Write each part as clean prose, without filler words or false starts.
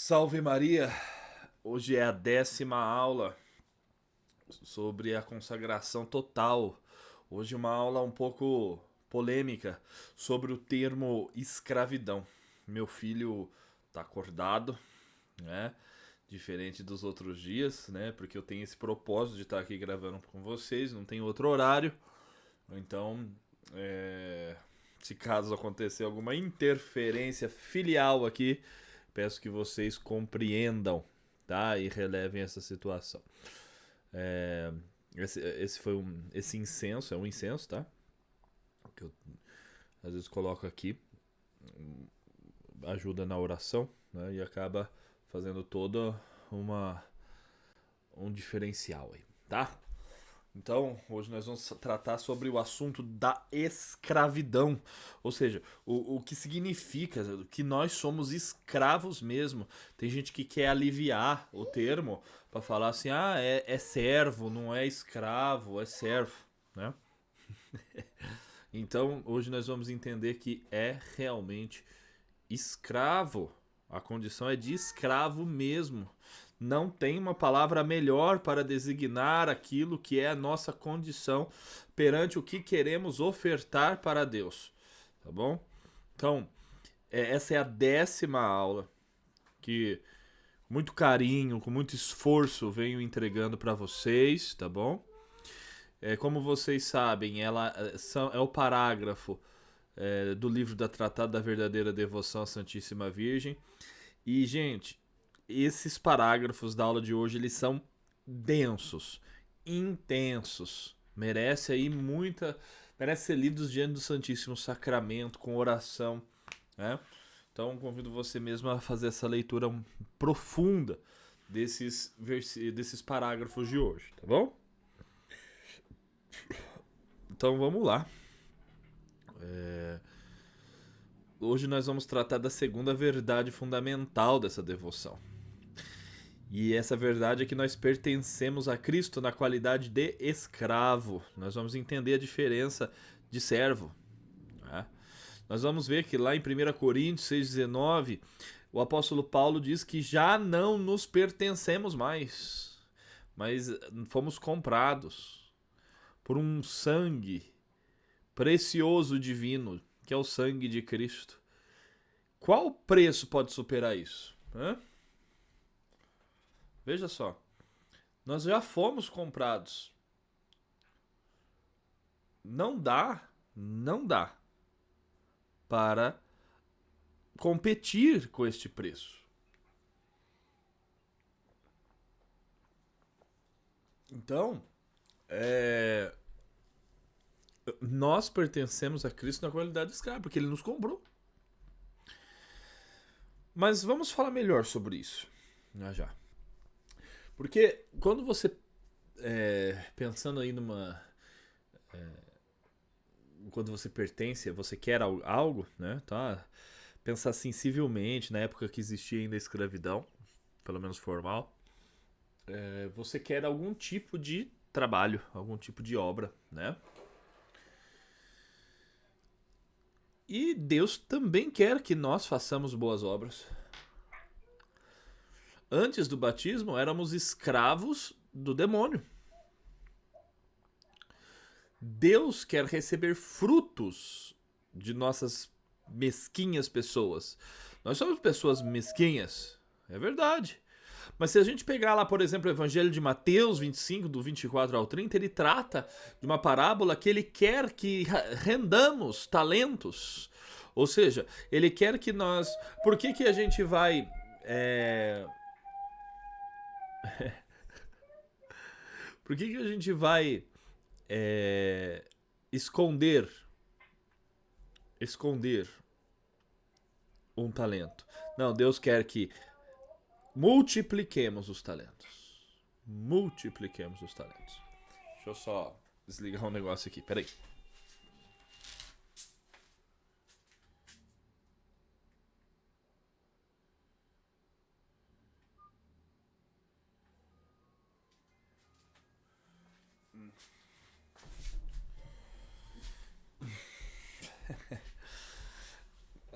Salve Maria! Hoje é a 10ª aula sobre a consagração total. Hoje uma aula um pouco polêmica sobre o termo escravidão. Meu filho tá acordado, né? Diferente dos outros dias, né? Porque eu tenho esse propósito de estar aqui gravando com vocês, não tem outro horário. Então, se caso acontecer alguma interferência filial aqui, peço que vocês compreendam, tá? E relevem essa situação. Esse foi esse incenso, é um incenso, tá? Que eu às vezes coloco aqui, ajuda na oração, né? E acaba fazendo toda um diferencial aí, tá? Então, hoje nós vamos tratar sobre o assunto da escravidão. Ou seja, o que significa que nós somos escravos mesmo. Tem gente que quer aliviar o termo para falar assim, é servo, não é escravo, é servo, né? Então, hoje nós vamos entender que é realmente escravo. A condição é de escravo mesmo. Não tem uma palavra melhor para designar aquilo que é a nossa condição perante o que queremos ofertar para Deus. Tá bom? Então, essa é a 10ª aula que, com muito carinho, com muito esforço, venho entregando para vocês, tá bom? Como vocês sabem, ela é o parágrafo do livro da Tratada da Verdadeira Devoção à Santíssima Virgem. E, gente, esses parágrafos da aula de hoje, eles são densos, intensos. Merece ser lidos diante do Santíssimo Sacramento, com oração, né? Então, convido você mesmo a fazer essa leitura profunda desses parágrafos de hoje, tá bom? Então, vamos lá. Hoje nós vamos tratar da segunda verdade fundamental dessa devoção. E essa verdade é que nós pertencemos a Cristo na qualidade de escravo. Nós vamos entender a diferença de servo, né? Nós vamos ver que lá em 1 Coríntios 6,19, o apóstolo Paulo diz que já não nos pertencemos mais, mas fomos comprados por um sangue precioso divino, que é o sangue de Cristo. Qual preço pode superar isso? Veja só, nós já fomos comprados. Não dá para competir com este preço. Então, nós pertencemos a Cristo na qualidade de escravo, porque Ele nos comprou. Mas vamos falar melhor sobre isso, já. Porque quando você, pensando aí quando você pertence, você quer algo, né? Tá? Pensar sensivelmente na época que existia ainda a escravidão, pelo menos formal. Você quer algum tipo de trabalho, algum tipo de obra, né? E Deus também quer que nós façamos boas obras. Antes do batismo, éramos escravos do demônio. Deus quer receber frutos de nossas mesquinhas pessoas. Nós somos pessoas mesquinhas, é verdade. Mas se a gente pegar lá, por exemplo, o Evangelho de Mateus 25, do 24 ao 30, ele trata de uma parábola que ele quer que rendamos talentos. Ou seja, ele quer que nós... Por que a gente vai... Por que a gente vai esconder um talento? Não, Deus quer que multipliquemos os talentos. Multipliquemos os talentos. Deixa eu só desligar um negócio aqui, peraí.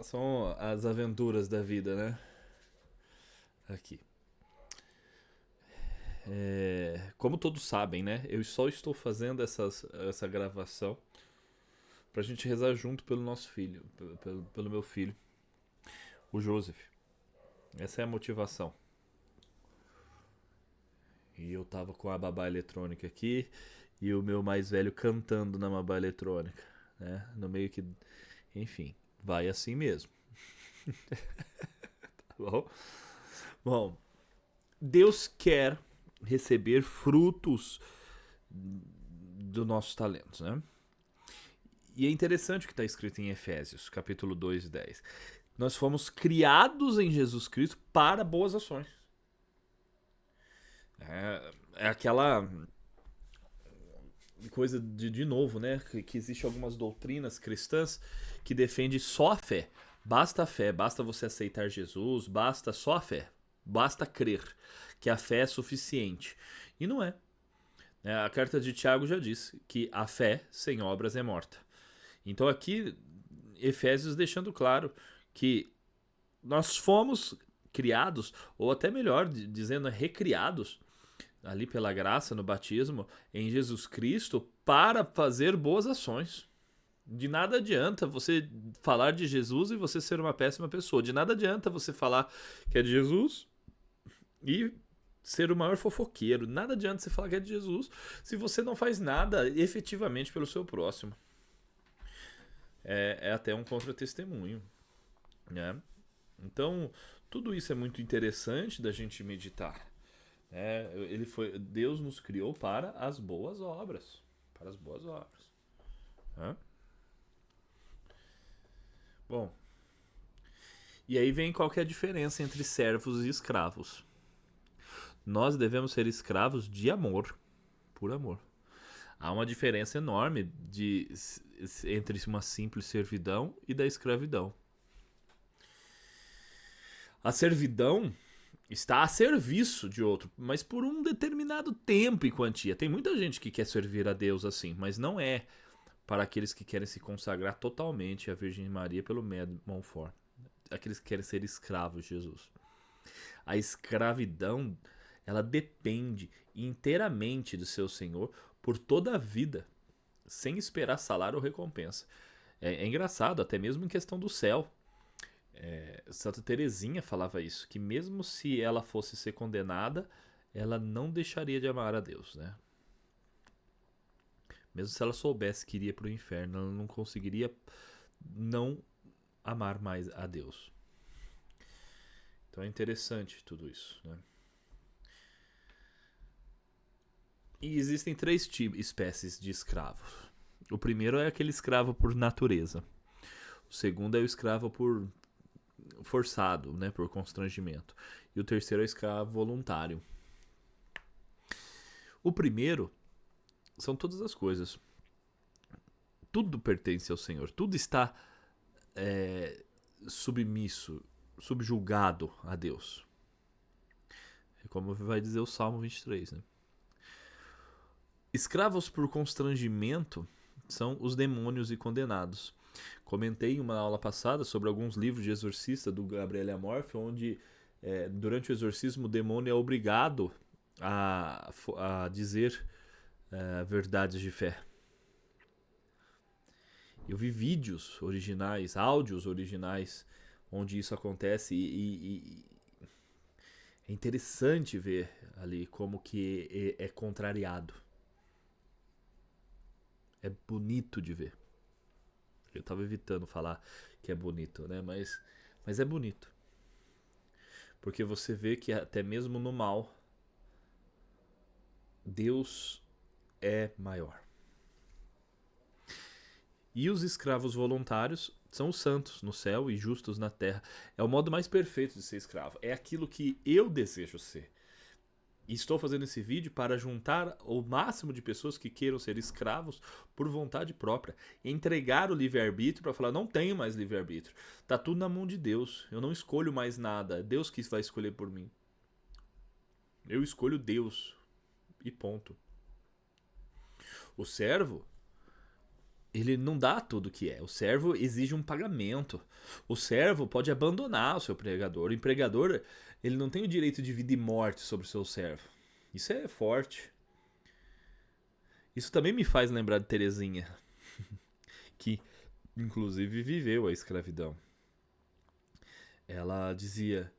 São as aventuras da vida, né? aqui. Como todos sabem, né? Eu só estou fazendo essa gravação pra gente rezar junto pelo nosso filho, pelo meu filho, o Joseph. Essa é a motivação. E eu tava com a babá eletrônica aqui e o meu mais velho cantando na babá eletrônica, né? No meio que, enfim, vai assim mesmo. Tá bom? Bom, Deus quer receber frutos dos nossos talentos, né? E é interessante o que está escrito em Efésios, capítulo 2, 10. Nós fomos criados em Jesus Cristo para boas ações. É aquela coisa de novo, né? Que existe algumas doutrinas cristãs que defendem só a fé. Basta a fé, basta você aceitar Jesus, basta só a fé. Basta crer que a fé é suficiente. E não é. A carta de Tiago já diz que a fé sem obras é morta. Então aqui, Efésios deixando claro que nós fomos criados, ou até melhor, dizendo recriados, ali pela graça no batismo, em Jesus Cristo, para fazer boas ações. De nada adianta você falar de Jesus e você ser uma péssima pessoa. De nada adianta você falar que é de Jesus e ser o maior fofoqueiro. Nada adianta você falar que é de Jesus se você não faz nada efetivamente pelo seu próximo. É até um contra-testemunho, né? Então, tudo isso é muito interessante da gente meditar. Deus nos criou para as boas obras. Para as boas obras. Né? Bom, e aí vem qual que é a diferença entre servos e escravos. Nós devemos ser escravos de amor, por amor. Há uma diferença enorme entre uma simples servidão e da escravidão. A servidão está a serviço de outro, mas por um determinado tempo e quantia. Tem muita gente que quer servir a Deus assim, mas não é para aqueles que querem se consagrar totalmente à Virgem Maria pelo método Montfort. Aqueles que querem ser escravos de Jesus. A escravidão, ela depende inteiramente do seu Senhor por toda a vida, sem esperar salário ou recompensa. É engraçado, até mesmo em questão do céu. Santa Teresinha falava isso, que mesmo se ela fosse ser condenada, ela não deixaria de amar a Deus, né? Mesmo se ela soubesse que iria para o inferno, ela não conseguiria não amar mais a Deus. Então é interessante tudo isso, né? E existem 3 espécies de escravos. O primeiro é aquele escravo por natureza. O segundo é o escravo por forçado, né, por constrangimento. E o terceiro é o escravo voluntário. O primeiro são todas as coisas. Tudo pertence ao Senhor. Tudo está submisso, subjugado a Deus. É como vai dizer o Salmo 23, né? Escravos por constrangimento são os demônios e condenados. Comentei em uma aula passada sobre alguns livros de exorcista do Gabriel Amorf, onde durante o exorcismo o demônio é obrigado a dizer verdades de fé. Eu vi vídeos originais, áudios originais, onde isso acontece e é interessante ver ali como que é contrariado. É bonito de ver. Eu tava evitando falar que é bonito, né? Mas é bonito. Porque você vê que até mesmo no mal, Deus é maior. E os escravos voluntários são os santos no céu e justos na terra. É o modo mais perfeito de ser escravo. É aquilo que eu desejo ser. E estou fazendo esse vídeo para juntar o máximo de pessoas que queiram ser escravos por vontade própria. Entregar o livre-arbítrio para falar, não tenho mais livre-arbítrio. Tá tudo na mão de Deus. Eu não escolho mais nada. É Deus que vai escolher por mim. Eu escolho Deus. E ponto. O servo, ele não dá tudo que é. O servo exige um pagamento. O servo pode abandonar o seu empregador. O empregador Ele não tem o direito de vida e morte sobre o seu servo. Isso é forte. Isso também me faz lembrar de Teresinha, que inclusive viveu a escravidão. Ela dizia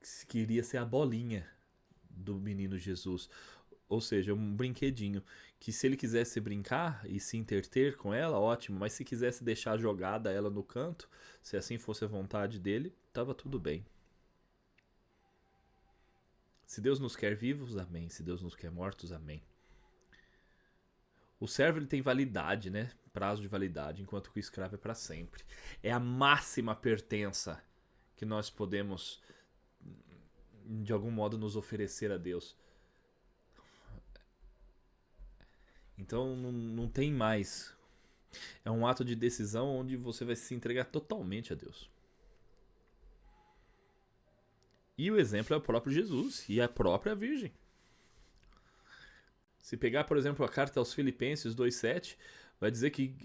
que queria ser a bolinha do menino Jesus. Ou seja, um brinquedinho. Que se ele quisesse brincar e se interter com ela, ótimo. Mas se quisesse deixar jogada ela no canto, se assim fosse a vontade dele, estava tudo bem. Se Deus nos quer vivos, amém. Se Deus nos quer mortos, amém. O servo ele tem validade, né? Prazo de validade, enquanto que o escravo é para sempre. É a máxima pertença que nós podemos, de algum modo, nos oferecer a Deus. Então não tem mais. É um ato de decisão onde você vai se entregar totalmente a Deus. E o exemplo é o próprio Jesus e a própria Virgem. Se pegar, por exemplo, a carta aos Filipenses 2,7, vai dizer que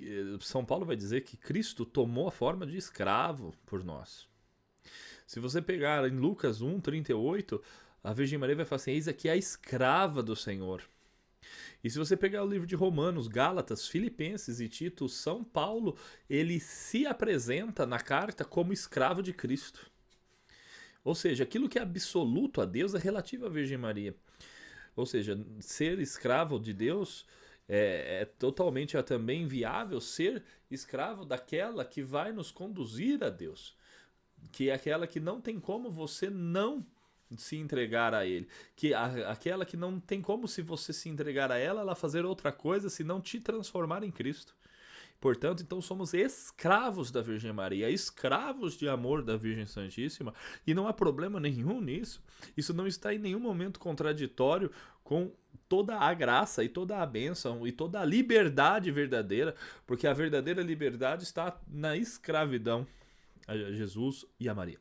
São Paulo vai dizer que Cristo tomou a forma de escravo por nós. Se você pegar em Lucas 1,38, a Virgem Maria vai falar assim: eis aqui a escrava do Senhor. E se você pegar o livro de Romanos, Gálatas, Filipenses e Tito, São Paulo, ele se apresenta na carta como escravo de Cristo. Ou seja, aquilo que é absoluto a Deus é relativo à Virgem Maria. Ou seja, ser escravo de Deus é totalmente também viável ser escravo daquela que vai nos conduzir a Deus. Que é aquela que não tem como você não se entregar a Ele. Que aquela que não tem como, se você se entregar a ela fazer outra coisa senão te transformar em Cristo. Portanto, então somos escravos da Virgem Maria, escravos de amor da Virgem Santíssima, e não há problema nenhum nisso. Isso não está em nenhum momento contraditório com toda a graça e toda a bênção e toda a liberdade verdadeira, porque a verdadeira liberdade está na escravidão a Jesus e a Maria.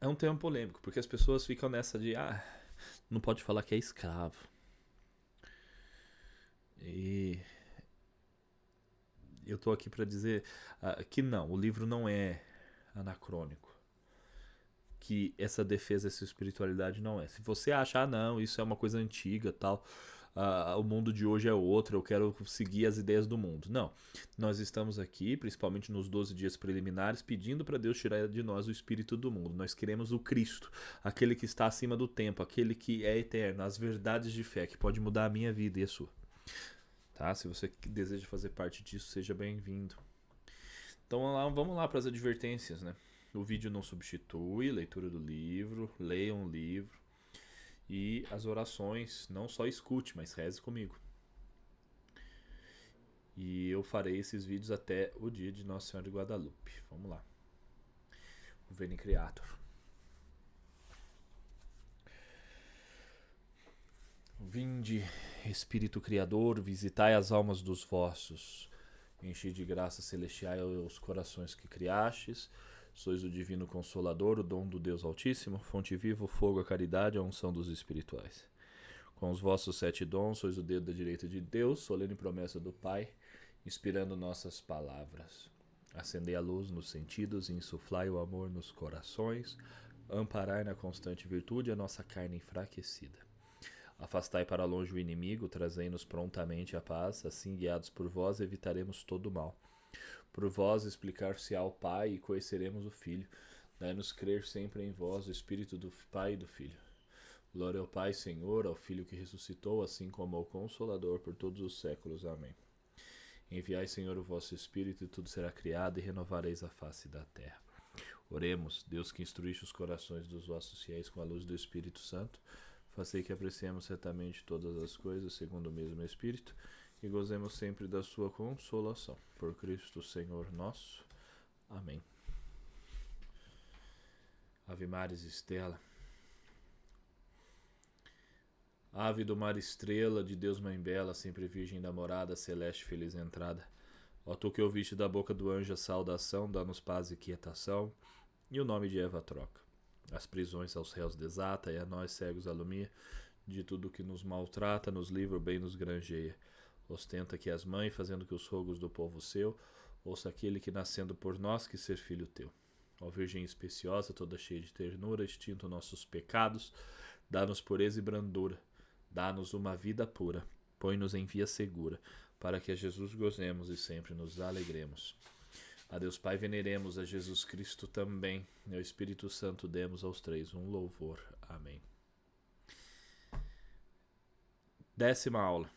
É um tema polêmico, porque as pessoas ficam nessa de não pode falar que é escravo. E eu tô aqui para dizer que não, o livro não é anacrônico. Que essa defesa, essa espiritualidade não é. Se você achar, não, isso é uma coisa antiga, tal, o mundo de hoje é outro, eu quero seguir as ideias do mundo. Não, nós estamos aqui, principalmente nos 12 dias preliminares, pedindo para Deus tirar de nós o espírito do mundo. Nós queremos o Cristo, aquele que está acima do tempo, aquele que é eterno, as verdades de fé, que pode mudar a minha vida e a sua. Tá? Se você deseja fazer parte disso, seja bem-vindo. Então vamos lá para as advertências, né? O vídeo não substitui leitura do livro, leia um livro. E as orações, não só escute, mas reze comigo. E eu farei esses vídeos até o dia de Nossa Senhora de Guadalupe. Vamos lá. O Veni Creator. Vinde, Espírito Criador, visitai as almas dos vossos. Enchei de graça celestial os corações que criastes. Sois o divino consolador, o dom do Deus Altíssimo, fonte viva, o fogo, a caridade, a unção dos espirituais. Com os vossos 7 dons, sois o dedo da direita de Deus, solene promessa do Pai, inspirando nossas palavras. Acendei a luz nos sentidos e insuflai o amor nos corações, amparai na constante virtude a nossa carne enfraquecida. Afastai para longe o inimigo, trazei-nos prontamente a paz, assim guiados por vós evitaremos todo o mal. Por vós explicar-se-á o Pai e conheceremos o Filho. Dai-nos crer sempre em vós, o Espírito do Pai e do Filho. Glória ao Pai, Senhor, ao Filho que ressuscitou, assim como ao Consolador por todos os séculos. Amém. Enviai, Senhor, o vosso Espírito, e tudo será criado, e renovareis a face da terra. Oremos, Deus que instruíste os corações dos vossos fiéis com a luz do Espírito Santo, fazei que apreciemos certamente todas as coisas segundo o mesmo Espírito, e gozemos sempre da sua consolação. Por Cristo Senhor nosso. Amém. Ave Maris Stella. Ave do mar estrela, de Deus mãe bela, sempre virgem da morada, celeste feliz entrada. Ó tu que ouviste da boca do anjo a saudação, dá-nos paz e quietação, e o nome de Eva troca. As prisões aos réus desata, e a nós cegos alumia, de tudo que nos maltrata, nos livra o bem nos granjeia. Ostenta que és mãe, fazendo que os rogos do povo seu, ouça aquele que nascendo por nós quis ser filho teu. Ó Virgem especiosa, toda cheia de ternura, extinto nossos pecados, dá-nos pureza e brandura, dá-nos uma vida pura, põe-nos em via segura, para que a Jesus gozemos e sempre nos alegremos. A Deus Pai veneremos, a Jesus Cristo também, e ao Espírito Santo demos aos três um louvor. Amém. 10ª aula.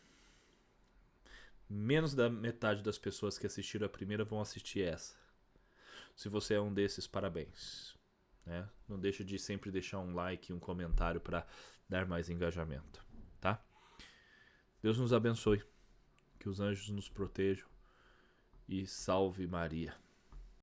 Menos da metade das pessoas que assistiram a primeira vão assistir essa. Se você é um desses, parabéns. Né? Não deixe de sempre deixar um like e um comentário para dar mais engajamento. Tá? Deus nos abençoe. Que os anjos nos protejam. E salve Maria.